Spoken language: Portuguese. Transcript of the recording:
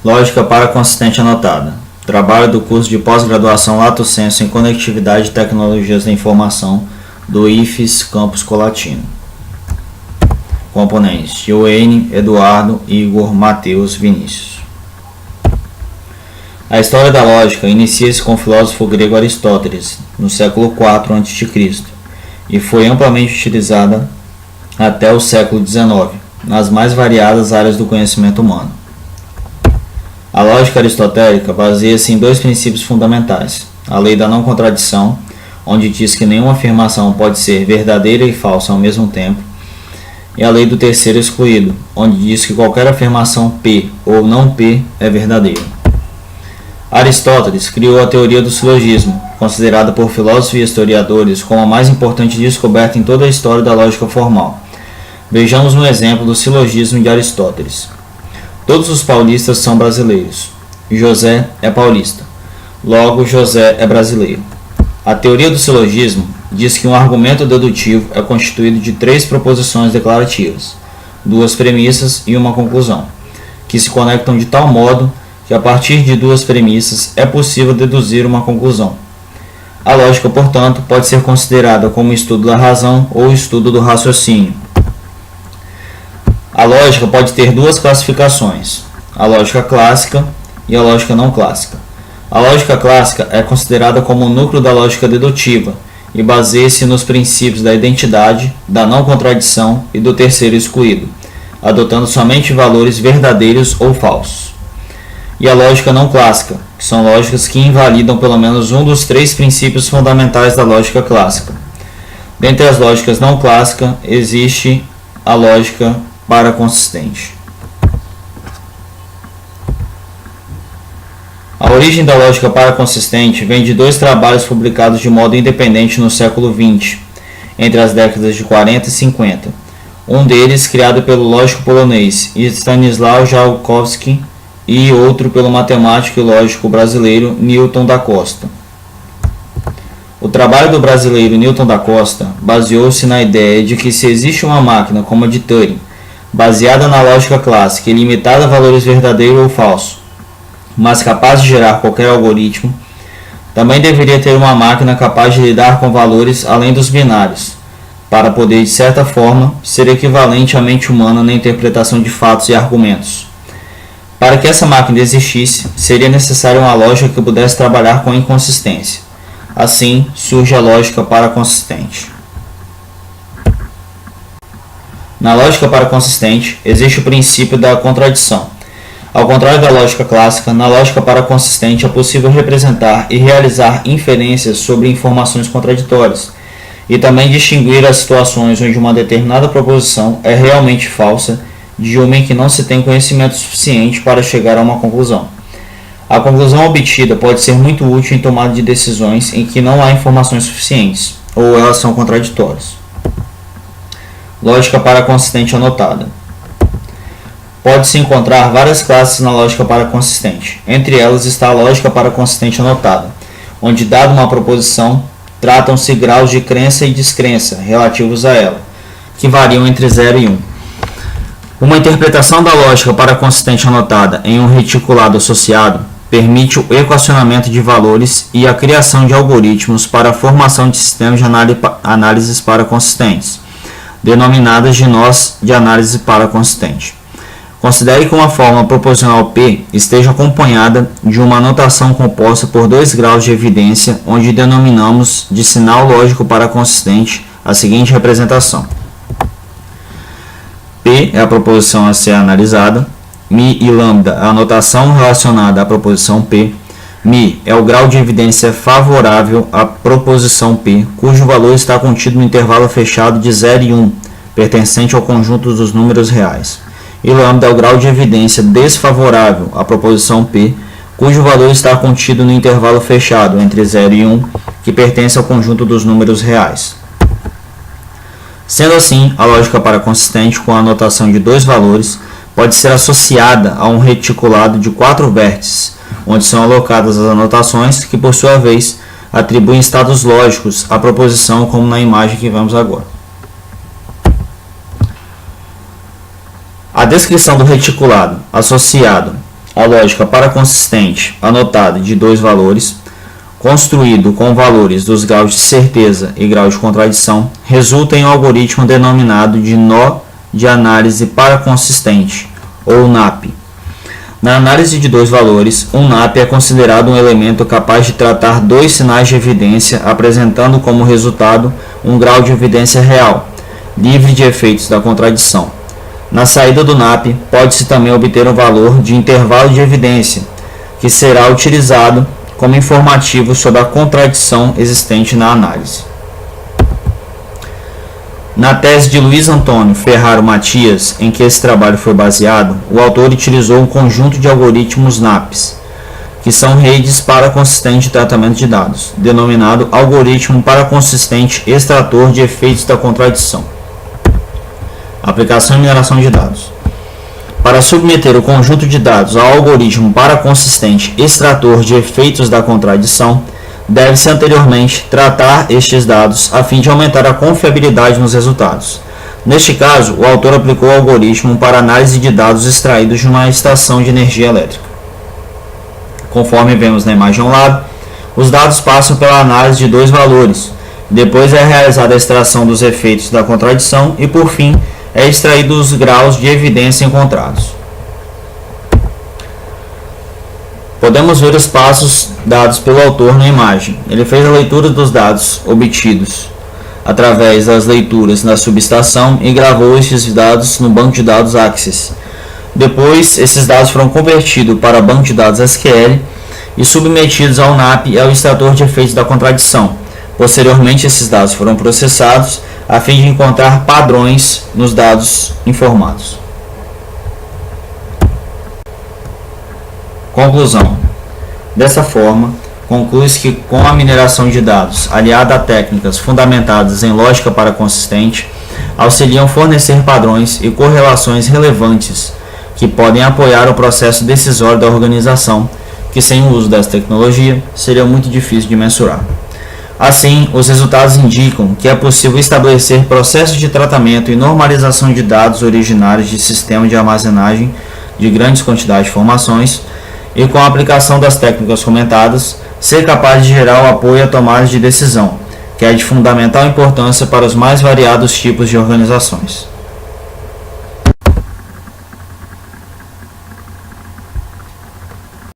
Lógica para consistente anotada. Trabalho do curso de pós-graduação Lato Sensu em Conectividade e Tecnologias da Informação do IFES Campus Colatina. Componentes: Joane, Eduardo, Igor, Matheus, Vinícius. A história da lógica inicia-se com o filósofo grego Aristóteles, no século IV a.C., e foi amplamente utilizada até o século XIX, nas mais variadas áreas do conhecimento humano. A lógica aristotélica baseia-se em dois princípios fundamentais: a lei da não contradição, onde diz que nenhuma afirmação pode ser verdadeira e falsa ao mesmo tempo, e a lei do terceiro excluído, onde diz que qualquer afirmação P ou não P é verdadeira. Aristóteles criou a teoria do silogismo, considerada por filósofos e historiadores como a mais importante descoberta em toda a história da lógica formal. Vejamos um exemplo do silogismo de Aristóteles. Todos os paulistas são brasileiros. José é paulista. Logo, José é brasileiro. A teoria do silogismo diz que um argumento dedutivo é constituído de três proposições declarativas, duas premissas e uma conclusão, que se conectam de tal modo que a partir de duas premissas é possível deduzir uma conclusão. A lógica, portanto, pode ser considerada como estudo da razão ou estudo do raciocínio. A lógica pode ter duas classificações: a lógica clássica e a lógica não clássica. A lógica clássica é considerada como o núcleo da lógica dedutiva e baseia-se nos princípios da identidade, da não contradição e do terceiro excluído, adotando somente valores verdadeiros ou falsos. E a lógica não clássica, que são lógicas que invalidam pelo menos um dos três princípios fundamentais da lógica clássica. Dentre as lógicas não clássicas, existe a lógica paraconsistente. A origem da lógica paraconsistente vem de dois trabalhos publicados de modo independente no século XX, entre as décadas de 40 e 50. Um deles criado pelo lógico polonês Stanisław Jalkowski e outro pelo matemático e lógico brasileiro Newton da Costa. O trabalho do brasileiro Newton da Costa baseou-se na ideia de que se existe uma máquina como a de Turing, baseada na lógica clássica e limitada a valores verdadeiro ou falso, mas capaz de gerar qualquer algoritmo, também deveria ter uma máquina capaz de lidar com valores além dos binários, para poder, de certa forma, ser equivalente à mente humana na interpretação de fatos e argumentos. Para que essa máquina existisse, seria necessária uma lógica que pudesse trabalhar com inconsistência. Assim, surge a lógica paraconsistente. Na lógica paraconsistente, existe o princípio da contradição. Ao contrário da lógica clássica, na lógica paraconsistente é possível representar e realizar inferências sobre informações contraditórias, e também distinguir as situações onde uma determinada proposição é realmente falsa de uma em que não se tem conhecimento suficiente para chegar a uma conclusão. A conclusão obtida pode ser muito útil em tomada de decisões em que não há informações suficientes, ou elas são contraditórias. Lógica paraconsistente anotada. Pode-se encontrar várias classes na lógica paraconsistente. Entre elas está a lógica paraconsistente anotada, onde, dada uma proposição, tratam-se graus de crença e descrença relativos a ela, que variam entre 0 e 1. Uma interpretação da lógica paraconsistente anotada em um reticulado associado permite o equacionamento de valores e a criação de algoritmos para a formação de sistemas de análises paraconsistentes, denominadas de nós de análise paraconsistente. Considere que uma forma proposicional P esteja acompanhada de uma notação composta por dois graus de evidência, onde denominamos de sinal lógico paraconsistente a seguinte representação. P é a proposição a ser analisada, Mi e lambda a notação relacionada à proposição P, Mi é o grau de evidência favorável à proposição P, cujo valor está contido no intervalo fechado de 0 e 1, pertencente ao conjunto dos números reais. E lambda é o grau de evidência desfavorável à proposição P, cujo valor está contido no intervalo fechado entre 0 e 1, que pertence ao conjunto dos números reais. Sendo assim, a lógica paraconsistente com a anotação de dois valores pode ser associada a um reticulado de 4 vértices, onde são alocadas as anotações que, por sua vez, atribuem estados lógicos à proposição, como na imagem que vemos agora. A descrição do reticulado associado a lógica paraconsistente anotada de dois valores, construído com valores dos graus de certeza e grau de contradição, resulta em um algoritmo denominado de nó de análise paraconsistente, ou NAP. Na análise de dois valores, um NAP é considerado um elemento capaz de tratar dois sinais de evidência, apresentando como resultado um grau de evidência real, livre de efeitos da contradição. Na saída do NAP, pode-se também obter um valor de intervalo de evidência, que será utilizado como informativo sobre a contradição existente na análise. Na tese de Luiz Antônio Ferraro Matias, em que esse trabalho foi baseado, o autor utilizou um conjunto de algoritmos NAPs, que são redes paraconsistentes de tratamento de dados, denominado algoritmo paraconsistente extrator de efeitos da contradição. Aplicação e mineração de dados. Para submeter o conjunto de dados ao algoritmo paraconsistente extrator de efeitos da contradição, deve-se anteriormente tratar estes dados a fim de aumentar a confiabilidade nos resultados. Neste caso, o autor aplicou o algoritmo para análise de dados extraídos de uma estação de energia elétrica. Conforme vemos na imagem ao lado, os dados passam pela análise de dois valores, depois é realizada a extração dos efeitos da contradição e, por fim, é extraído os graus de evidência encontrados. Podemos ver os passos dados pelo autor na imagem. Ele fez a leitura dos dados obtidos através das leituras na subestação e gravou estes dados no banco de dados Access. Depois, esses dados foram convertidos para banco de dados SQL e submetidos ao NAP e ao extrator de efeitos da contradição. Posteriormente, esses dados foram processados a fim de encontrar padrões nos dados informados. Conclusão. Dessa forma, conclui-se que com a mineração de dados, aliada a técnicas fundamentadas em lógica paraconsistente, auxiliam fornecer padrões e correlações relevantes que podem apoiar o processo decisório da organização, que sem o uso dessa tecnologia seria muito difícil de mensurar. Assim, os resultados indicam que é possível estabelecer processos de tratamento e normalização de dados originários de sistema de armazenagem de grandes quantidades de informações e, com a aplicação das técnicas comentadas, ser capaz de gerar o apoio à tomada de decisão, que é de fundamental importância para os mais variados tipos de organizações.